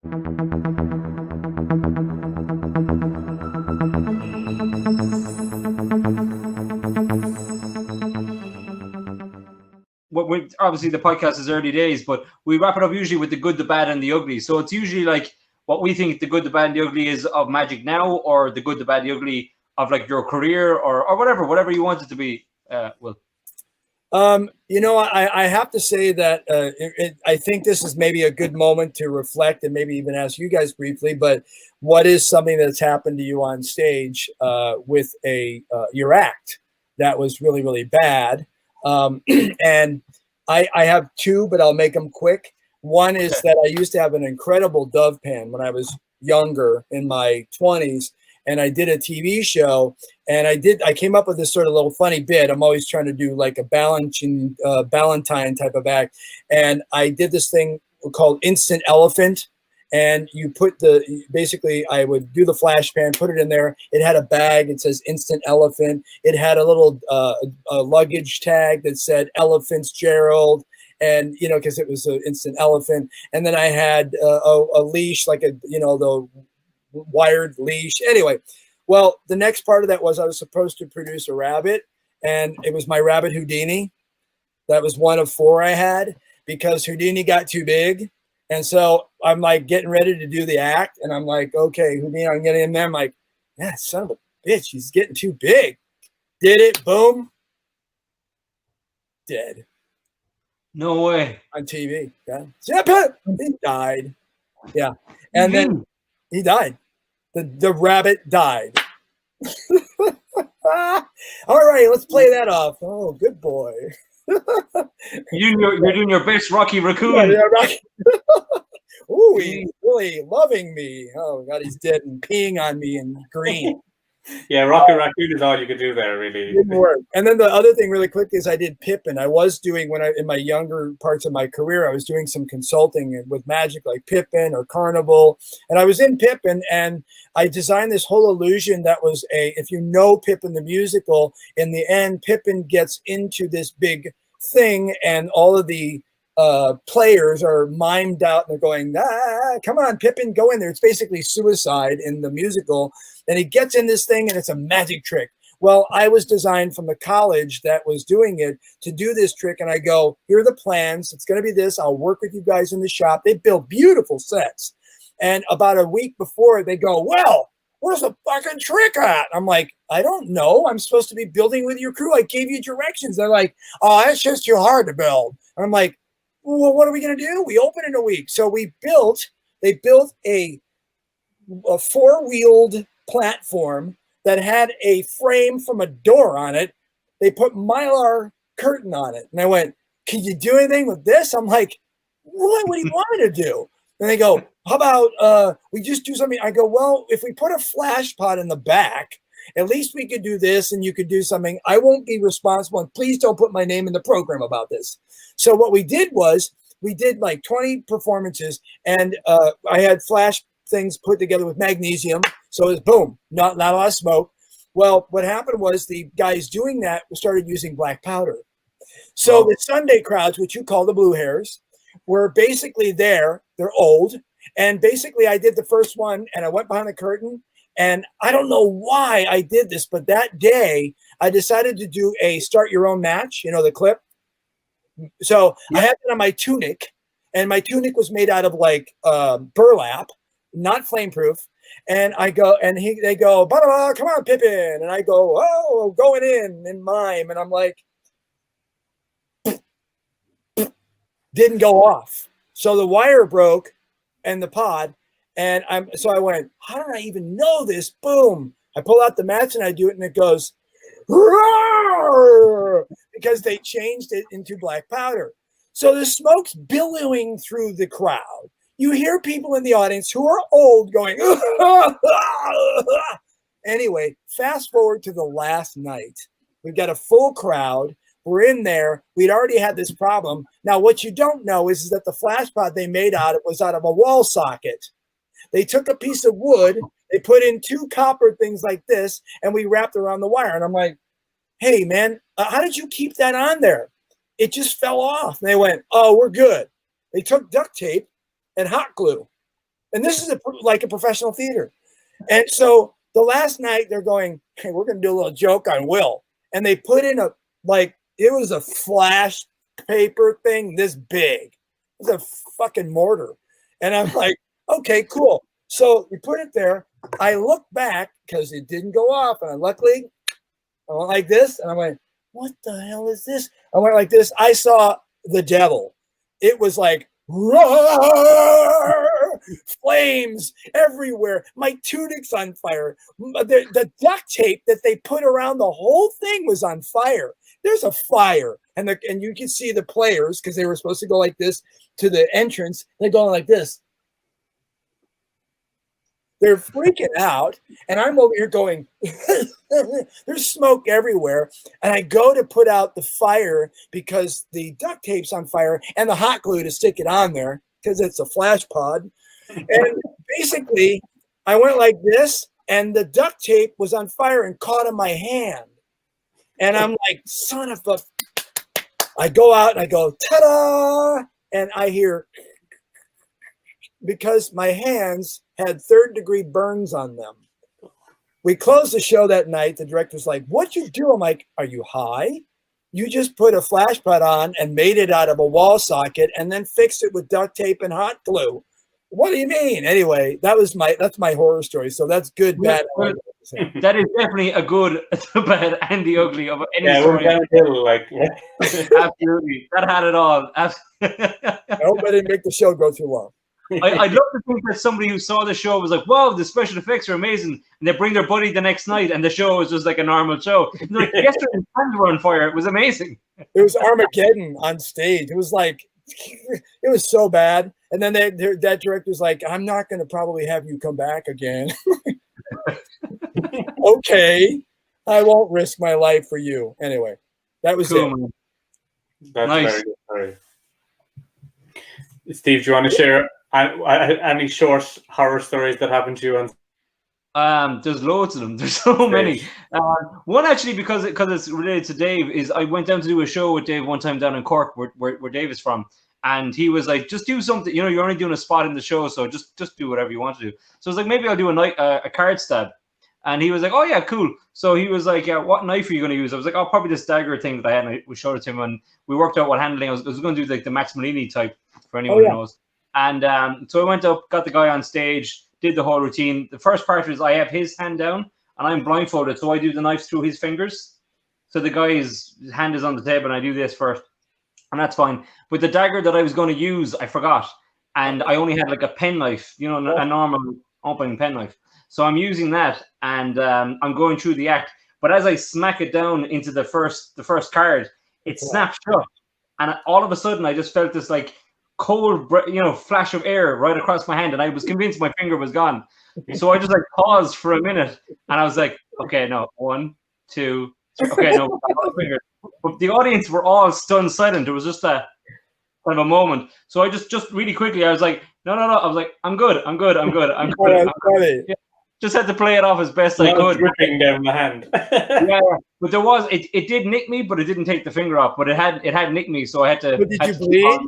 Obviously the podcast is early days, but we wrap it up usually with the good, the bad, and the ugly. So it's usually like what we think the good, the bad, and the ugly is of Magic now, or the good, the bad, the ugly of like your career, or whatever you want it to be. Will. I have to say that I think this is maybe a good moment to reflect and maybe even ask you guys briefly, but what is something that's happened to you on stage with your act that was really, really bad? And I have two, but I'll make them quick. One is that I used to have an incredible dove pan when I was younger in my 20s, and I did a TV show, and I came up with this sort of little funny bit. I'm always trying to do like a Valentine type of act. And I did this thing called Instant Elephant. And you basically I would do the flash pan, put it in there. It had a bag. It says Instant Elephant. It had a little a luggage tag that said Elephants Gerald. And, because it was an instant elephant. And then I had a leash, like the wired leash. Anyway, well, the next part of that was I was supposed to produce a rabbit, and it was my rabbit Houdini. That was one of 4 I had because Houdini got too big. And so I'm like getting ready to do the act, and I'm like, okay, Houdini, I'm getting in there. I'm like, yeah, son of a bitch, he's getting too big. Did it, boom, dead. No way. On TV. Yeah. He died. Yeah. And then he died. The rabbit died. All right, let's play that off. Oh, good boy. You're doing your best Rocky Raccoon. Yeah, Rocky. Ooh, he's really loving me. Oh, God, he's dead and peeing on me in green. Yeah, Rocky Raccoon is all you could do there, really. Didn't work. And then the other thing really quickly is I did Pippin. I was doing, in my younger parts of my career, I was doing some consulting with magic like Pippin or Carnival. And I was in Pippin, and I designed this whole illusion that was if you know Pippin the musical, in the end, Pippin gets into this big thing, and all of the players are mimed out, and they're going, come on, Pippin, go in there. It's basically suicide in the musical. And he gets in this thing, and it's a magic trick. Well, I was designed from the college that was doing it to do this trick. And I go, here are the plans. It's going to be this. I'll work with you guys in the shop. They built beautiful sets. And about a week before, they go, well, where's the fucking trick at? I'm like, I don't know. I'm supposed to be building with your crew. I gave you directions. They're like, oh, that's just too hard to build. And I'm like, well, what are we going to do? We open in a week. So they built a 4-wheeled platform that had a frame from a door on it. They put Mylar curtain on it. And I went, can you do anything with this? I'm like, what do you want me to do? And they go, how about we just do something? I go, well, if we put a flash pod in the back, at least we could do this and you could do something. I won't be responsible. And please don't put my name in the program about this. So what we did was we did like 20 performances, and I had flash things put together with magnesium. So it was boom, not a lot of smoke. Well, what happened was the guys doing that started using black powder. So the Sunday crowds, which you call the blue hairs, were basically there. They're old. And basically I did the first one, and I went behind the curtain, and I don't know why I did this, but that day I decided to do a start your own match, the clip. So I had it on my tunic, and my tunic was made out of like burlap, not flameproof. And I go, and they go, blah, blah, blah, come on, Pippin. And I go, oh, going in mime. And I'm like, didn't go off. So the wire broke and the pod. And so I went, how did I even know this? Boom. I pull out the match and I do it, and it goes, roar, because they changed it into black powder. So the smoke's billowing through the crowd. You hear people in the audience who are old going, anyway, fast forward to the last night. We've got a full crowd. We're in there. We'd already had this problem. Now, what you don't know is that the flash pod they made was out of a wall socket. They took a piece of wood, they put in 2 copper things like this, and we wrapped around the wire. And I'm like, hey, man, how did you keep that on there? It just fell off. And they went, oh, we're good. They took duct tape and hot glue, And this is like a professional theater. And so the last night they're going, hey, we're going to do a little joke on Will. And they put in it was a flash paper thing this big. It was a fucking mortar. And I'm like, okay, cool. So we put it there. I look back because it didn't go off. And luckily, I went like this. And I went, what the hell is this? I went like this. I saw the devil. It was like, roar! Flames everywhere. My tunic's on fire. The duct tape that they put around the whole thing was on fire. There's a fire. And you can see the players, because they were supposed to go like this to the entrance. They're going like this. They're freaking out. And I'm over here going, there's smoke everywhere. And I go to put out the fire because the duct tape's on fire and the hot glue to stick it on there because it's a flash pod. And basically, I went like this, and the duct tape was on fire and caught in my hand. And I'm like, son of a... I go out and I go, ta-da! And I hear... Because my hands had third-degree burns on them. We closed the show that night. The director's like, what'd you do? I'm like, are you high? You just put a flash pad on and made it out of a wall socket and then fixed it with duct tape and hot glue. What do you mean? Anyway, that's my horror story. So that's good, bad. That is definitely a good, the bad, and the ugly of any story. Absolutely, that had it all. I hope I didn't make the show go too long. I'd love to think that somebody who saw the show was like, wow, the special effects are amazing. And they bring their buddy the next night and the show was just like a normal show. And they're like, yesterday's hands were on fire. It was amazing. It was Armageddon on stage. It was like, it was so bad. And then that director's like, I'm not going to probably have you come back again. Okay. I won't risk my life for you. Anyway, that was cool, it. Man. That's nice. Very good. Sorry. Steve, do you want to share any short horror stories that happened to you? There's loads of them. There's so many. One actually, because it's related to Dave, is I went down to do a show with Dave one time down in Cork, where Dave is from, and he was like, "Just do something. You know, you're only doing a spot in the show, so just do whatever you want to do." So I was like, "Maybe I'll do a card stab," and he was like, "Oh yeah, cool." So he was like, "What knife are you going to use?" I was like, "Oh, probably this dagger thing that I had." And we showed it to him, and we worked out what handling. I was going to do like the Max Malini type for anyone who knows. And so I went up, got the guy on stage, did the whole routine. The first part is I have his hand down and I'm blindfolded, so I do the knife through his fingers. So the guy's hand is on the table and I do this first, and that's fine. But the dagger that I was going to use, I forgot, and I only had like a pen knife, you know, a normal opening pen knife. So I'm using that, and I'm going through the act. But as I smack it down into the first card, it snaps shut, and all of a sudden I just felt this like cold, flash of air right across my hand, and I was convinced my finger was gone. So I just like paused for a minute, and I was like, okay, no, 1, 2, 3. Okay, no, finger. But the audience were all stunned silent. It was just a kind of a moment. So I just really quickly, I was like, no. I was like, I'm good. Yeah. Just had to play it off as best I could. Dripping down the hand. Yeah, but there was it did nick me, but it didn't take the finger off. But it had nicked me, so I had to. But did you bleed?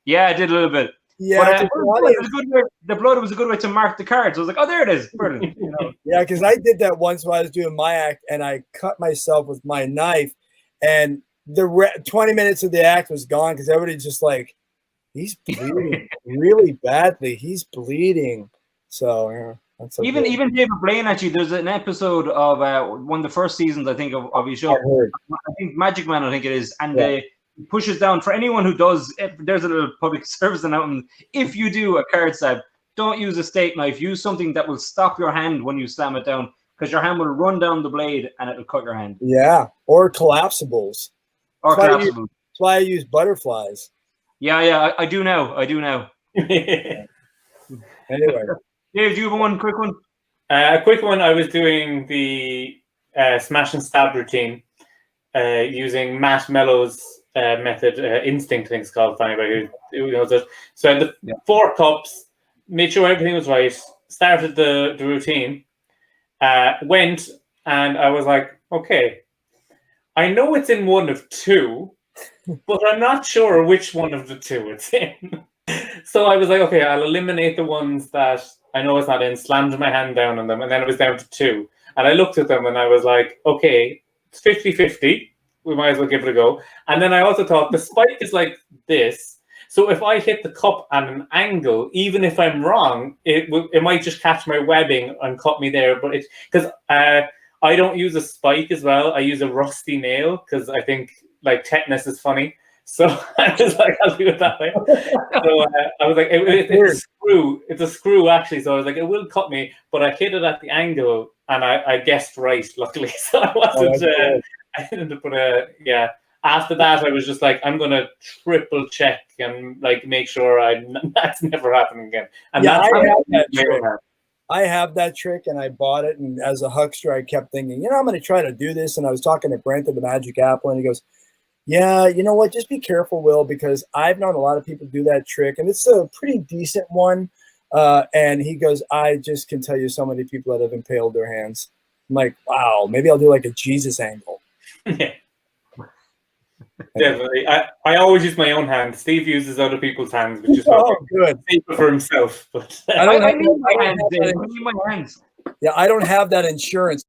Yeah, I did a little bit. Yeah, but the blood was a good way to mark the cards. I was like, oh, there it is. Brilliant. You know? Yeah, because I did that once when I was doing my act, and I cut myself with my knife, and the 20 minutes of the act was gone because everybody's just like, he's bleeding really badly. He's bleeding. So, yeah. Even David Blaine, actually, there's an episode of one of the first seasons, I think, of his show. I think Magic Man, I think it is, and they pushes down for anyone who does. There's a little public service announcement. If you do a card stab, don't use a steak knife. Use something that will stop your hand when you slam it down, because your hand will run down the blade and it'll cut your hand. Yeah, or collapsibles. That's why I use butterflies. Yeah, I do now. Anyway. Dave, do you have one quick one? A quick one. I was doing the smash and stab routine using Matt Mellow's method, instinct, I think it's called, for anybody who knows it. So I had the 4 cups, made sure everything was right, started the routine, went, and I was like, okay, I know it's in one of 2, but I'm not sure which one of the 2 it's in. So I was like, okay, I'll eliminate the ones that I know it's not in, slammed my hand down on them, and then it was down to 2. And I looked at them and I was like, okay, it's 50-50. We might as well give it a go. And then I also thought the spike is like this. So if I hit the cup at an angle, even if I'm wrong, it might just catch my webbing and cut me there. But it's because I don't use a spike as well. I use a rusty nail because I think like tetanus is funny. So I was like, I'll do it that way. So I was like, it's a screw. It's a screw actually. So I was like, it will cut me, but I hit it at the angle and I guessed right, luckily. So I wasn't. I didn't put a After that, I was just like, I'm gonna triple check and like make sure that's never happening again. And I have that trick, and I bought it. And as a huckster, I kept thinking, I'm going to try to do this. And I was talking to Brent at the Magic Apple, and he goes, "Yeah, you know what? Just be careful, Will, because I've known a lot of people do that trick, and it's a pretty decent one." And he goes, "I just can tell you so many people that have impaled their hands." I'm like, "Wow, maybe I'll do like a Jesus angle." Yeah. Definitely. I always use my own hand. Steve uses other people's hands, which is good safer for himself. But I need my hands. Yeah, I don't have that insurance.